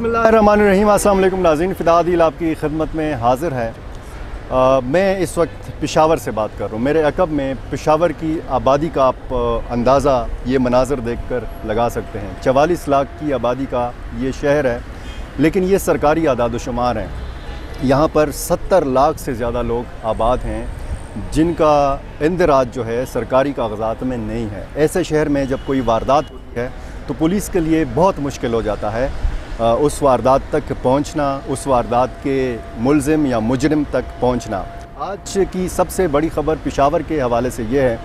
बिस्मिल्लाहिर्रहमानिर्रहीम। अस्सलाम वालेकुम नाज़रीन, फ़िदा आदिल आपकी खिदमत में हाज़िर है। मैं इस वक्त पेशावर से बात कर रहा हूँ। मेरे अक़ब में पेशावर की आबादी का आप अंदाज़ा ये मनाज़र देखकर लगा सकते हैं। 44 लाख की आबादी का ये शहर है, लेकिन ये सरकारी आदाद-ओ-शुमार हैं। यहाँ पर 70 लाख से ज़्यादा लोग आबाद हैं, जिनका इंदराज जो है सरकारी कागज़ात में नहीं है। ऐसे शहर में जब कोई वारदात होती है तो पुलिस के लिए बहुत मुश्किल हो जाता है उस वारदात तक पहुंचना, उस वारदात के मुलज़िम या मुजरिम तक पहुंचना। आज की सबसे बड़ी ख़बर पेशावर के हवाले से ये है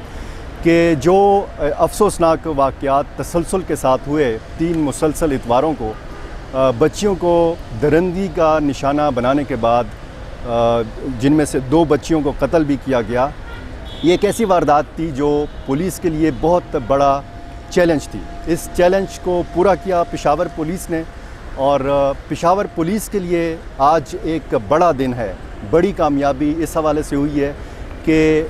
कि जो अफसोसनाक वाक़यात तसलसल के साथ हुए 3 मुसलसल इतवारों को, बच्चियों को दरिंदगी का निशाना बनाने के बाद जिनमें से 2 बच्चियों को कत्ल भी किया गया। ये एक ऐसी वारदात थी जो पुलिस के लिए बहुत बड़ा चैलेंज थी। इस चैलेंज को पूरा किया पेशावर पुलिस ने, और पेशावर पुलिस के लिए आज एक बड़ा दिन है। बड़ी कामयाबी इस हवाले से हुई है कि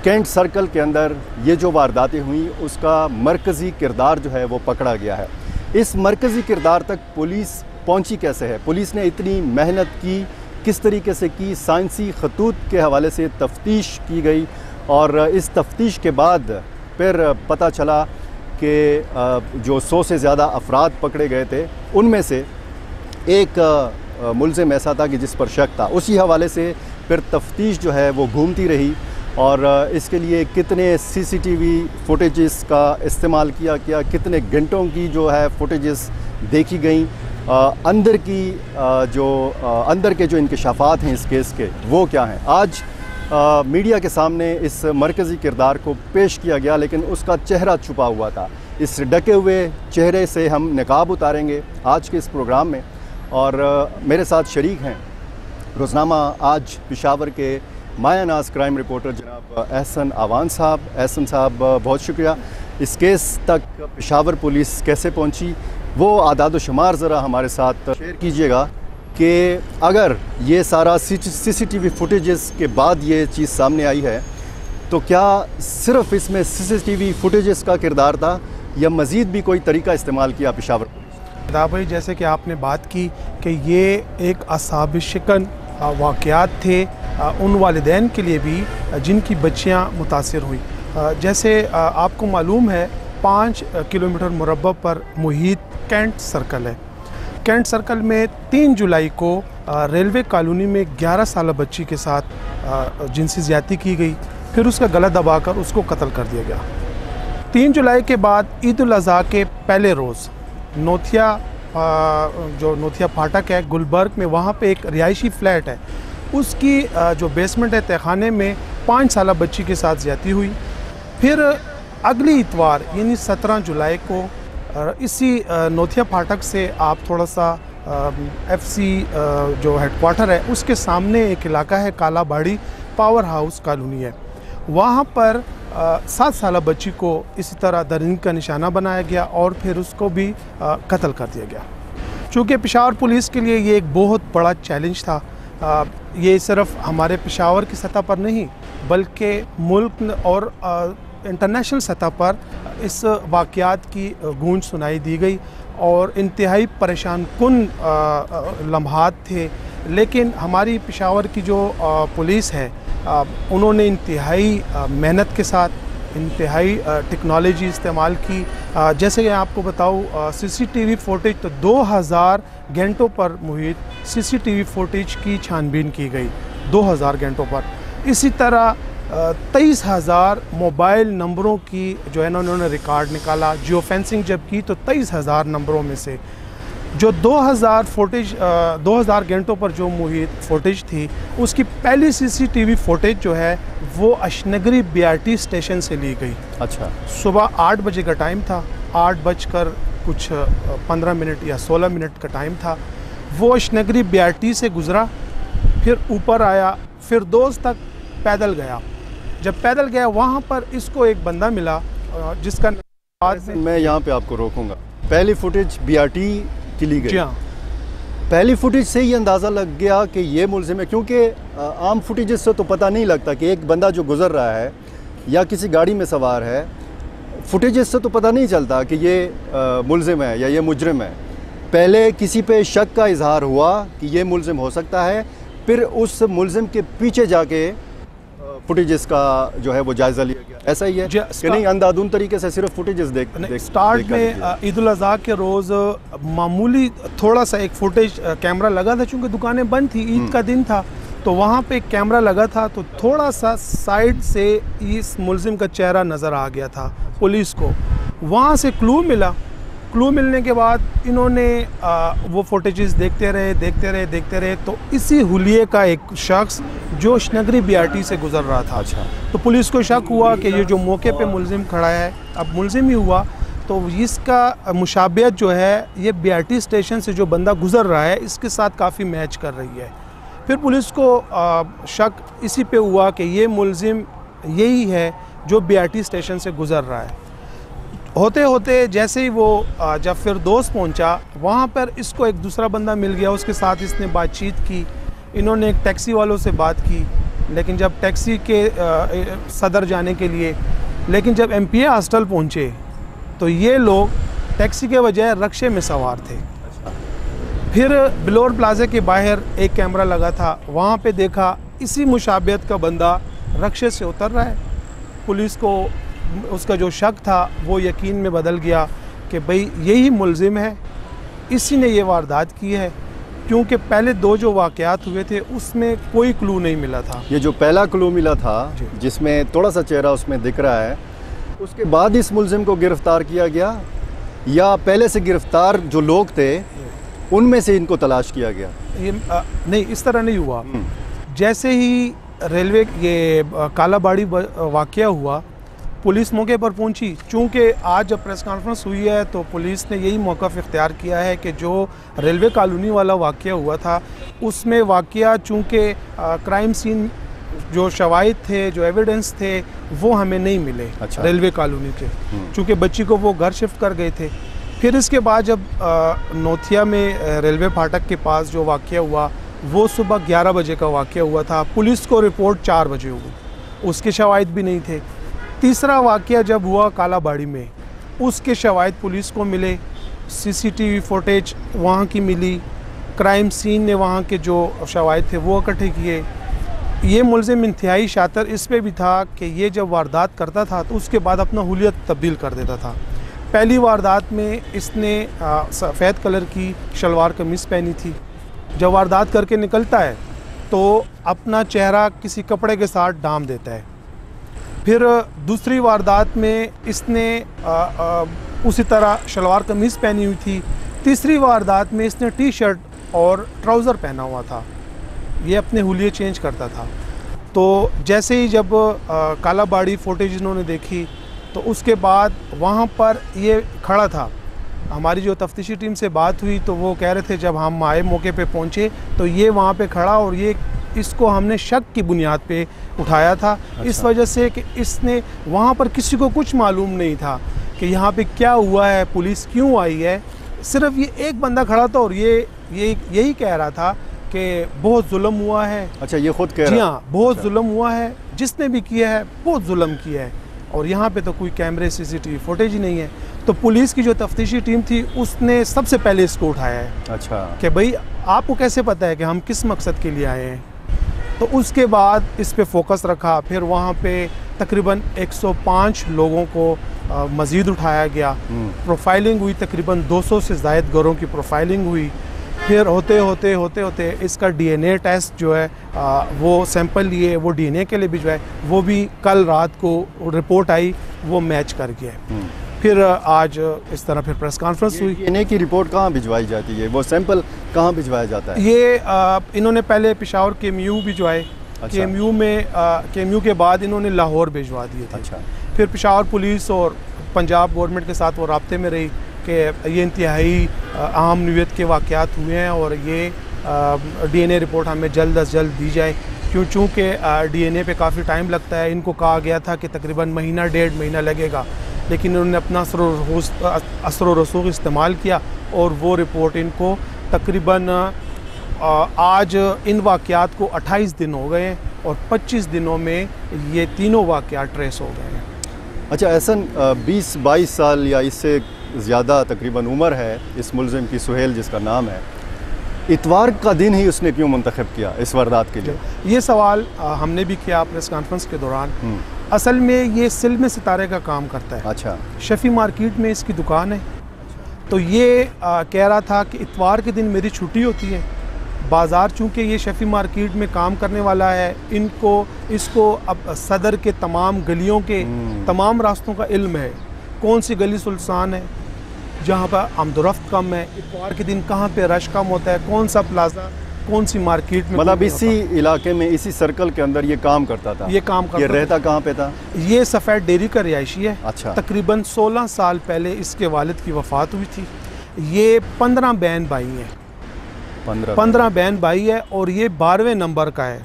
कैंट सर्कल के अंदर ये जो वारदातें हुई उसका मरकज़ी किरदार जो है वो पकड़ा गया है। इस मरकज़ी किरदार तक पुलिस पहुंची कैसे है, पुलिस ने इतनी मेहनत की, किस तरीके से की, साइंसी खतूत के हवाले से तफ्तीश की गई, और इस तफ्तीश के बाद फिर पता चला कि जो 100 से ज़्यादा अफराद पकड़े गए थे, उनमें से एक मुलज़िम ऐसा था कि जिस पर शक था। उसी हवाले से फिर तफ्तीश जो है वो घूमती रही, और इसके लिए कितने CCTV फुटेजेस का इस्तेमाल किया गया, कितने घंटों की जो है फुटेजेस देखी गई, अंदर के जो इंकशाफात हैं इस केस के वो क्या हैं। आज मीडिया के सामने इस मरकज़ी किरदार को पेश किया गया, लेकिन उसका चेहरा छुपा हुआ था। इस ढके हुए चेहरे से हम निकाब उतारेंगे आज के इस प्रोग्राम में, और मेरे साथ शरीक हैं रोज़नामा आज पेशावर के माया नाज क्राइम रिपोर्टर जनाब एहसन आवान साहब। एहसन साहब, बहुत शुक्रिया। इस केस तक पेशावर पुलिस कैसे पहुंची, वो आदाद-ओ-शुमार ज़रा हमारे साथ शेयर कीजिएगा कि अगर ये सारा CCTV फुटेजेस के बाद ये चीज़ सामने आई है तो क्या सिर्फ़ इसमें CCTV फुटेजेस का किरदार था या मज़ीद भी कोई तरीका इस्तेमाल किया पेशावर पुलिस? भाई, जैसे कि आपने बात की कि ये एक असाब शिकन वाक़यात थे उन वालिदैन के लिए भी जिनकी बच्चियां मुतासिर हुई। जैसे आपको मालूम है 5 किलोमीटर मुरब्बा पर मुहित कैंट सर्कल है। कैंट सर्कल में 3 जुलाई को रेलवे कॉलोनी में 11 साल बच्ची के साथ जिनसी ज़्यादती की गई, फिर उसका गला दबाकर उसको कत्ल कर दिया गया। 3 जुलाई के बाद ईद उल अज़हा के पहले रोज़ जो नोथिया फाटक है गुलबर्ग में, वहाँ पे एक रिहायशी फ्लैट है, उसकी जो बेसमेंट है तहखाने में 5 साल बच्ची के साथ ज़्यादती हुई। फिर अगली इतवार यानी 17 जुलाई को इसी नोथिया फाटक से आप थोड़ा सा FC जो हेडक्वार्टर है उसके सामने एक इलाका है कालाबाड़ी, पावर हाउस कॉलोनी है, वहाँ पर 7 साल बच्ची को इसी तरह दरिंदगी का निशाना बनाया गया और फिर उसको भी कत्ल कर दिया गया। चूँकि पेशावर पुलिस के लिए ये एक बहुत बड़ा चैलेंज था। ये सिर्फ हमारे पेशावर की सतह पर नहीं बल्कि मुल्क और इंटरनेशनल सतह पर इस वाक़यात की गूंज सुनाई दी गई, और इंतहाई परेशान कुन लम्हात थे। लेकिन हमारी पेशावर की जो पुलिस है उन्होंने इंतहाई मेहनत के साथ इंतहाई टेक्नोलॉजी इस्तेमाल की। जैसे कि आपको बताऊँ, CCTV फुटेज तो 2000 घंटों पर मुहित CCTV फुटेज की छानबीन की गई, 2000 घंटों पर। इसी तरह 23,000 मोबाइल नंबरों की जो है ना उन्होंने रिकॉर्ड निकाला। जियो फेंसिंग जब की तो 23,000 नंबरों में से जो 2000 घंटों पर जो मुहित फुटेज थी, उसकी पहली CCTV फुटेज जो है वो अशनगरी BRT स्टेशन से ली गई। अच्छा। सुबह 8 बजे का टाइम था, 8 बजकर कुछ 15 मिनट या 16 मिनट का टाइम था। वो अशनगरी BRT से गुज़रा, फिर ऊपर आया, फिर दोस्त तक पैदल गया। जब पैदल गया वहाँ पर इसको एक बंदा मिला जिसका मैं यहाँ पे आपको रोकूंगा। पहली फुटेज BRT की ली गई। जी हाँ। पहली फुटेज से ही अंदाज़ा लग गया कि ये मुलज़िम है, क्योंकि आम फुटेज से तो पता नहीं लगता कि एक बंदा जो गुज़र रहा है या किसी गाड़ी में सवार है, फुटेज से तो पता नहीं चलता कि ये मुलज़िम है या ये मुजरिम है। पहले किसी पे शक का इजहार हुआ कि ये मुलजिम हो सकता है, फिर उस मुलजिम के पीछे जाके फुटेजेस का जो है वो जायज़ा लिया गया, ऐसा ही है कि नहीं अंधाधुंध तरीके से सिर्फ फुटेजेस देख स्टार्ट में ईद उल अज़हा के रोज़ मामूली थोड़ा सा एक फुटेज कैमरा लगा था, चूँकि दुकानें बंद थी, ईद का दिन था, तो वहाँ पे एक कैमरा लगा था, तो थोड़ा सा साइड से इस मुलजिम का चेहरा नज़र आ गया था पुलिस को। वहाँ से क्लू मिला, क्लू मिलने के बाद इन्होंने वो फुटेजेस देखते रहे, तो इसी हुलिये का एक शख्स जो नगरी BRT से गुज़र रहा था। अच्छा। तो पुलिस को शक हुआ कि ये जो मौके पे मुलजिम खड़ा है, अब मुलजिम ही हुआ, तो इसका मुशाबियत जो है ये BRT स्टेशन से जो बंदा गुज़र रहा है इसके साथ काफ़ी मैच कर रही है। फिर पुलिस को शक इसी पे हुआ कि ये मुलजिम यही है जो BRT स्टेशन से गुज़र रहा है। होते होते जैसे ही वो जब फिर दोस्त पहुंचा, वहाँ पर इसको एक दूसरा बंदा मिल गया, उसके साथ इसने बातचीत की, इन्होंने एक टैक्सी वालों से बात की, लेकिन जब टैक्सी के सदर जाने के लिए, लेकिन जब MPA हॉस्टल पहुँचे तो ये लोग टैक्सी के बजाय रक्शे में सवार थे। फिर बिलोर प्लाजा के बाहर एक कैमरा लगा था, वहाँ पे देखा इसी मुशाबियत का बंदा रक्शे से उतर रहा है। पुलिस को उसका जो शक था वो यकीन में बदल गया कि भाई यही मुलजिम है, इसी ने ये वारदात की है, क्योंकि पहले दो जो वाक़यात हुए थे उसमें कोई क्लू नहीं मिला था। ये जो पहला क्लू मिला था जिसमें थोड़ा सा चेहरा उसमें दिख रहा है, उसके बाद इस मुलजिम को गिरफ़्तार किया गया या पहले से गिरफ़्तार जो लोग थे उनमें से इनको तलाश किया गया? ये नहीं, इस तरह नहीं हुआ। जैसे ही रेलवे ये कालाबाड़ी वाक़या हुआ, पुलिस मौके पर पहुंची। चूँकि आज जब प्रेस कॉन्फ्रेंस हुई है तो पुलिस ने यही मौक़िफ़ इख्तियार किया है कि जो रेलवे कॉलोनी वाला वाक़या हुआ था उसमें वाक़या चूँकि क्राइम सीन जो शवाहिद थे, जो एविडेंस थे, वो हमें नहीं मिले। अच्छा। रेलवे कॉलोनी के, चूँकि बच्ची को वो घर शिफ्ट कर गए थे। फिर इसके बाद जब नोथिया में रेलवे फाटक के पास जो वाक़या हुआ वो सुबह 11 बजे का वाक़या हुआ था, पुलिस को रिपोर्ट 4 बजे हुई, उसके शवाहिद भी नहीं थे। तीसरा वाक़या जब हुआ कालाबाड़ी में, उसके शवाहिद पुलिस को मिले, CCTV फुटेज वहाँ की मिली, क्राइम सीन ने वहाँ के जो शवाहिद थे वो इकट्ठे किए। ये मुलजिम इंतहाई शातिर इस पे भी था कि ये जब वारदात करता था तो उसके बाद अपना हुलियत तब्दील कर देता था। पहली वारदात में इसने सफ़ेद कलर की शलवार कमीज़ पहनी थी, जब वारदात करके निकलता है तो अपना चेहरा किसी कपड़े के साथ डाम देता है। फिर दूसरी वारदात में इसने उसी तरह शलवार कमीज़ पहनी हुई थी। तीसरी वारदात में इसने T-शर्ट और ट्राउज़र पहना हुआ था, ये अपने हुलिये चेंज करता था। तो जैसे ही जब कालाबाड़ी फुटेज इन्होंने देखी तो उसके बाद वहाँ पर ये खड़ा था। हमारी जो तफ्तीशी टीम से बात हुई तो वो कह रहे थे जब हम आए मौके पे पहुँचे तो ये वहाँ पे खड़ा, और ये इसको हमने शक की बुनियाद पे उठाया था। अच्छा। इस वजह से कि इसने वहाँ पर किसी को कुछ मालूम नहीं था कि यहाँ पे क्या हुआ है, पुलिस क्यों आई है। सिर्फ ये एक बंदा खड़ा था और ये यही कह रहा था कि बहुत जुल्म हुआ है। अच्छा, ये खुद कह रहा है? जी हाँ, बहुत जुल्म हुआ है, जिसने भी किया है बहुत जुल्म किया है, और यहाँ पे तो कोई कैमरे CCTV फुटेज ही नहीं है। तो पुलिस की जो तफ्तीशी टीम थी उसने सबसे पहले इसको उठाया है। अच्छा। कि भाई आपको कैसे पता है कि हम किस मकसद के लिए आए हैं। तो उसके बाद इस पे फोकस रखा। फिर वहाँ पे तकरीबन 105 लोगों को मज़ीद उठाया गया। प्रोफाइलिंग हुई, तकरीबन 200 से ज़ायद घरों की प्रोफाइलिंग हुई। फिर होते होते इसका DNA टेस्ट जो है वो सैंपल लिए, वो DNA के लिए भिजवाए, वो भी कल रात को रिपोर्ट आई, वो मैच कर गया। फिर आज इस तरह फिर प्रेस कॉन्फ्रेंस हुई। DNA की रिपोर्ट कहाँ भिजवाई जाती है, वो सैंपल कहाँ भिजवाया जाता है? ये इन्होंने पहले पेशावर KMU भिजवाए। अच्छा। KMU में KMU के बाद इन्होंने लाहौर भिजवा दिए थे। अच्छा। फिर पेशावर पुलिस और पंजाब गवर्नमेंट के साथ वो राब्ते में रही कि ये इंतहाई अहम नौयत के वाक़यात हुए हैं और ये DNA रिपोर्ट हमें जल्द अज जल्द दी जाए, चूँकि DNA पे काफ़ी टाइम लगता है। इनको कहा गया था कि तकरीबन महीना 1.5 महीना लगेगा, लेकिन उन्होंने अपना असर व रसूख इस्तेमाल किया और वो रिपोर्ट इनको तकरीबन आज इन वाक़यात को 28 दिन हो गए हैं और 25 दिनों में ये तीनों वाक़यात ट्रेस हो गए हैं। अच्छा एहसन, 20-22 साल या इससे ज़्यादा तकरीबन उम्र है इस मुलजिम की, सुहेल जिसका नाम है, इतवार का दिन ही उसने क्यों मुंतखब किया इस वारदात के लिए? ये सवाल हमने भी किया प्रेस कॉन्फ्रेंस के दौरान। असल में ये सिल में सितारे का काम करता है। अच्छा। शफ़ी मार्केट में इसकी दुकान है। तो ये कह रहा था कि इतवार के दिन मेरी छुट्टी होती है, बाज़ार चूँकि ये शफ़ी मार्केट में काम करने वाला है, इसको अब सदर के तमाम गलियों के तमाम रास्तों का इल्म है, कौन सी गली सुल्तान है जहाँ पर आमदोरफ्त कम है, इतवार के दिन कहाँ पे रश कम होता है, कौन सा प्लाजा, कौन सी मार्केट में। मतलब इसी इलाके में, इसी सर्कल के अंदर ये काम करता था? ये काम करता। ये रहता कहाँ पे था? ये सफ़ेद डेरी का रिहायशी है। अच्छा। तकरीबन 16 साल पहले इसके वालिद की वफ़ात हुई थी। ये 15 बहन भाई हैं। 15 बहन भाई है और ये 12वें नंबर का है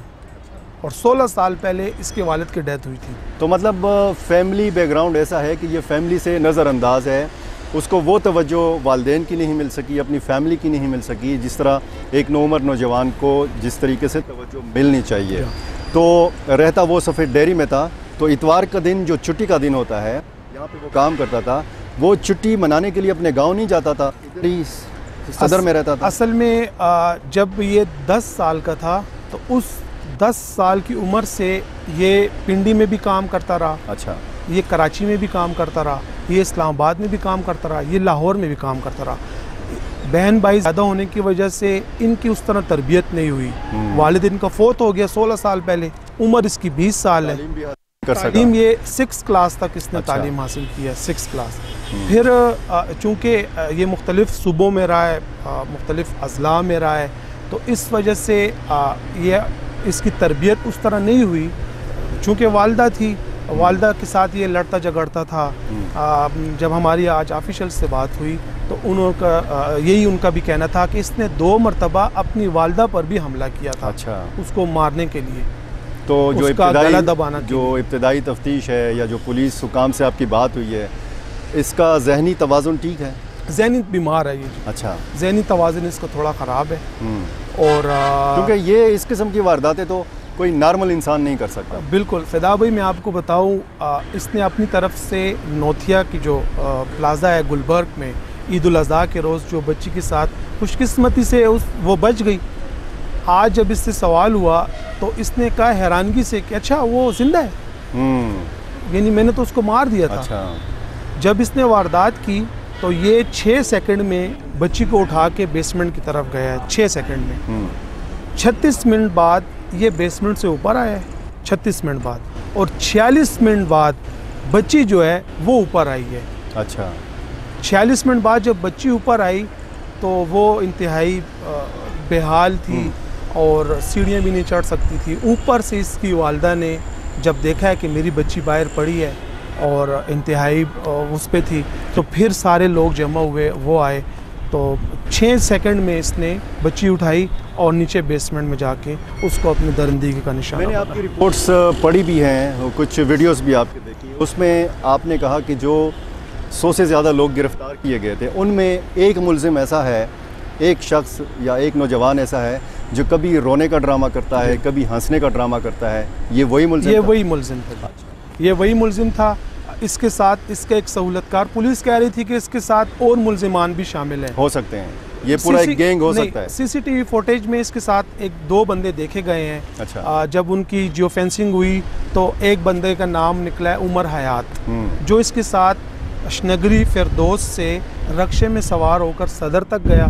और 16 साल पहले इसके वालिद की डेथ हुई थी। तो मतलब फैमिली बैकग्राउंड ऐसा है कि ये फैमिली से नज़रअंदाज है, उसको वो तवज्जो वालिदैन की नहीं मिल सकी, अपनी फैमिली की नहीं मिल सकी, जिस तरह एक नौउम्र नौजवान को जिस तरीके से तवज्जो मिलनी चाहिए। तो रहता वो सफ़ेद डेयरी में था, तो इतवार का दिन जो छुट्टी का दिन होता है, यहाँ पे वो काम करता था, वो छुट्टी मनाने के लिए अपने गांव नहीं जाता था, इधर ही सदर में रहता था? असल में जब ये 10 साल का था तो उस 10 साल की उम्र से ये पिंडी में भी काम करता रहा। अच्छा। ये कराची में भी काम करता रहा, ये इस्लामाबाद में भी काम करता रहा, ये लाहौर में भी काम करता रहा। बहन भाई ज़्यादा होने की वजह से इनकी उस तरह तरबियत नहीं हुई। वालिद इनका फोत हो गया 16 साल पहले, उम्र इसकी 20 साल है। तालीम ये 6 क्लास तक इसने तालीम हासिल की है, 6 क्लास। फिर चूँकि ये मुख्तलिफ़ सूबों में रहा है, मुख्तलिफ़ अज़ला में रहा है, तो इस वजह से ये इसकी तरबियत उस तरह नहीं हुई। चूँकि वालदा थी, वालदा के साथ ये लड़ता झगड़ता था। जब हमारी आज ऑफिशियल से बात हुई तो उनका यही उनका भी कहना था कि इसने 2 मरतबा अपनी वालदा पर भी हमला किया था। अच्छा। उसको मारने के लिए। तो जो जो इब्तदाई तफ्तीश है या जो पुलिस हुकाम से आपकी बात हुई है, इसका ज़हनी तवाज़ुन ठीक है? ज़हनी बीमार है ये। अच्छा। ज़हनी तवाज़ुन इसका थोड़ा ख़राब है। और क्योंकि ये इस किस्म की वारदातें तो कोई नॉर्मल इंसान नहीं कर सकता। बिल्कुल। फ़िदा भाई, मैं आपको बताऊं, इसने अपनी तरफ से नोथिया की जो प्लाज़ा है गुलबर्ग में, ईद उल अज़हा के रोज़ जो बच्ची के साथ खुशकिस्मती से वो बच गई। आज जब इससे सवाल हुआ तो इसने कहा हैरानगी से कि अच्छा वो जिंदा है, यानी मैंने तो उसको मार दिया था। अच्छा। जब इसने वारदात की तो ये 6 सेकंड में बच्ची को उठा के बेसमेंट की तरफ गया है। 6 सेकंड में 36 मिनट बाद ये बेसमेंट से ऊपर आया है, 36 मिनट बाद, और 46 मिनट बाद बच्ची जो है वो ऊपर आई है। अच्छा। 46 मिनट बाद जब बच्ची ऊपर आई तो वो इंतहाई बेहाल थी और सीढ़ियाँ भी नहीं चढ़ सकती थी। ऊपर से इसकी वालदा ने जब देखा है कि मेरी बच्ची बाहर पड़ी है और इंतहाई उस पे थी, तो फिर सारे लोग जमा हुए, वो आए, तो 6 सेकंड में इसने बच्ची उठाई और नीचे बेसमेंट में जाके उसको अपनी दरिंदगी का निशान। मैंने आपकी रिपोर्ट्स पढ़ी भी हैं, कुछ वीडियोस भी आपके देखी, उसमें आपने कहा कि जो 100 से ज़्यादा लोग गिरफ़्तार किए गए थे, उनमें एक मुलजिम ऐसा है, एक शख्स या एक नौजवान ऐसा है जो कभी रोने का ड्रामा करता है, कभी हंसने का ड्रामा करता है। ये वही मुलजिम? ये वही मुलजिम था। ये वही मुलजिम था। इसके साथ इसका एक सहूलतकार, पुलिस कह रही थी कि इसके साथ और मुलजिमान भी शामिल हैं, हो सकते हैं, ये पूरा एक गैंग हो सकता है। सीसीटीवी फुटेज में इसके साथ 2 बंदे देखे गए हैं। अच्छा। जब उनकी जियो फेंसिंग हुई तो एक बंदे का नाम निकला है उमर हयात, जो इसके साथ अशनगरी फिरदौस से रक्शे में सवार होकर सदर तक गया।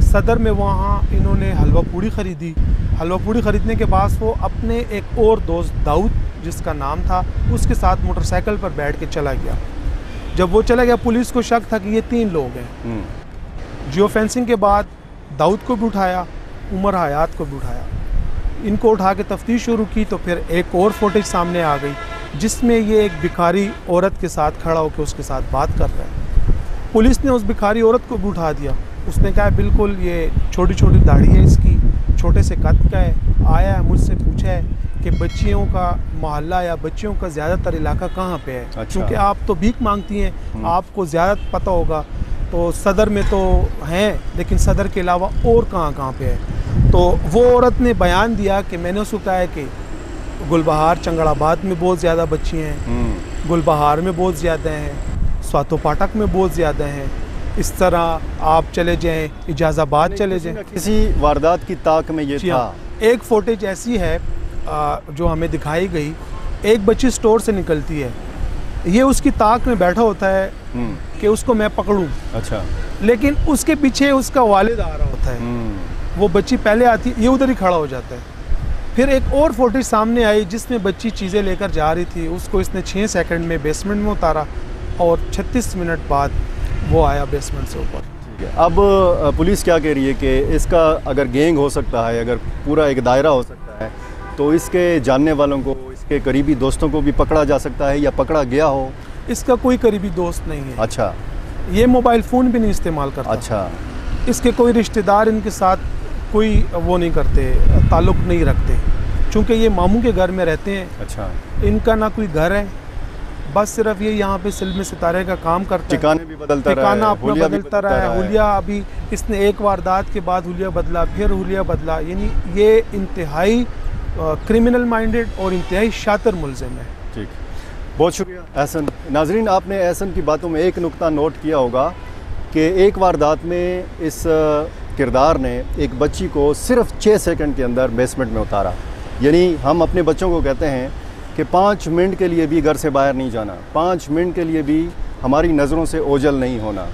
सदर में वहाँ इन्होंने हलवा पूड़ी ख़रीदी। हलवा पूड़ी ख़रीदने के बाद वो अपने एक और दोस्त दाऊद जिसका नाम था, उसके साथ मोटरसाइकिल पर बैठ के चला गया। जब वो चला गया, पुलिस को शक था कि ये 3 लोग हैं। जियो फेंसिंग के बाद दाऊद को भी उठाया, उमर हयात को भी उठाया। इनको उठा के तफ्तीश शुरू की तो फिर एक और फुटेज सामने आ गई जिसमें ये एक भिखारी औरत के साथ खड़ा होकर उसके साथ बात कर रहा है। पुलिस ने उस भिखारी औरत को भी उठा दिया। उसने कहा बिल्कुल ये छोटी छोटी दाढ़ी है इसकी, छोटे से कद का है, आया है मुझसे पूछा है कि बच्चियों का मोहल्ला या बच्चियों का ज़्यादातर इलाका कहाँ पे है। अच्छा। क्योंकि आप तो भीख मांगती हैं, आपको ज़्यादा पता होगा, तो सदर में तो हैं लेकिन सदर के अलावा और कहाँ पे है। तो वो औरत ने बयान दिया कि मैंने उसको कहा है कि गुलबहार चंगड़ाबाद में बहुत ज़्यादा बच्ची हैं, गुलबहार में बहुत ज़्यादा हैं, स्वातो पाठक में बहुत ज़्यादा हैं, इस तरह आप चले जाएं, इजाज़ाबाद चले जाएं। किसी वारदात की ताक में ये जी था। हाँ, एक फुटेज ऐसी है जो हमें दिखाई गई। एक बच्ची स्टोर से निकलती है, ये उसकी ताक में बैठा होता है कि उसको मैं पकड़ूं। अच्छा। लेकिन उसके पीछे उसका वालिद आ रहा होता है। वो बच्ची पहले आती है, ये उधर ही खड़ा हो जाता है। फिर एक और फुटेज सामने आई जिसमें बच्ची चीज़ें लेकर जा रही थी, उसको इसने 6 सेकंड में बेसमेंट में उतारा और 36 मिनट बाद वो आया बेसमेंट से ऊपर। ठीक है। अब पुलिस क्या कह रही है कि इसका अगर गैंग हो सकता है, अगर पूरा एक दायरा हो सकता है, तो इसके जानने वालों को, इसके करीबी दोस्तों को भी पकड़ा जा सकता है या पकड़ा गया हो? इसका कोई करीबी दोस्त नहीं है। अच्छा। ये मोबाइल फ़ोन भी नहीं इस्तेमाल करता। अच्छा। इसके कोई रिश्तेदार इनके साथ कोई वो नहीं करते, ताल्लुक़ नहीं रखते, चूँकि ये मामू के घर में रहते हैं। अच्छा। इनका ना कोई घर है, बस सिर्फ ये यहाँ पे सिल्म सितारे का काम करता है। ठिकाने भी बदलता रहा है, ठिकाना अपना बदलता रहा है। हुलिया अभी इसने एक वारदात के बाद हुलिया बदला, फिर हुलिया बदला। यानी ये इंतहाई क्रिमिनल माइंडेड और इंतहाई शातिर मुलजिम है। ठीक, बहुत शुक्रिया एहसन। नाजरीन, आपने एहसन की बातों में एक नुक्ता नोट किया होगा कि एक वारदात में इस किरदार ने एक बच्ची को सिर्फ 6 सेकंड के अंदर बेसमेंट में उतारा। यानी हम अपने बच्चों को कहते हैं कि 5 मिनट के लिए भी घर से बाहर नहीं जाना, 5 मिनट के लिए भी हमारी नज़रों से ओझल नहीं होना।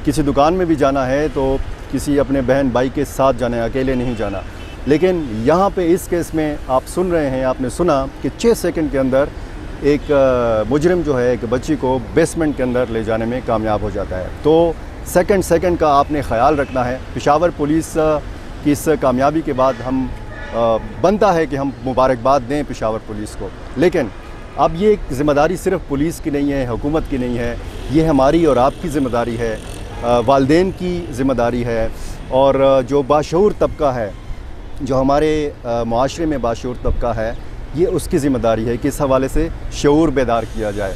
किसी दुकान में भी जाना है तो किसी अपने बहन भाई के साथ जाना है, अकेले नहीं जाना। लेकिन यहाँ पे इस केस में आप सुन रहे हैं, आपने सुना कि 6 सेकंड के अंदर एक मुजरिम जो है एक बच्ची को बेसमेंट के अंदर ले जाने में कामयाब हो जाता है। तो सेकंड का आपने ख़याल रखना है। पेशावर पुलिस की इस कामयाबी के बाद हम बनता है कि हम मुबारकबाद दें पेशावर पुलिस को। लेकिन अब ये ज़िम्मेदारी सिर्फ पुलिस की नहीं है, हुकूमत की नहीं है, ये हमारी और आपकी ज़िम्मेदारी है, वालिदैन की ज़िम्मेदारी है, और जो बाशऊर तबका है, जो हमारे मुआशरे में बाशऊर तबका है, ये उसकी ज़िम्मेदारी है कि इस हवाले से शऊर बेदार किया जाए।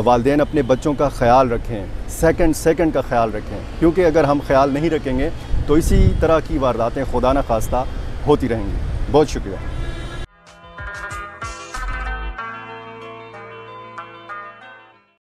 वालिदैन अपने बच्चों का ख्याल रखें, सेकंड का ख्याल रखें, क्योंकि अगर हम ख्याल नहीं रखेंगे तो इसी तरह की वारदातें खुदा न खास्ता होती रहेंगी। बहुत शुक्रिया।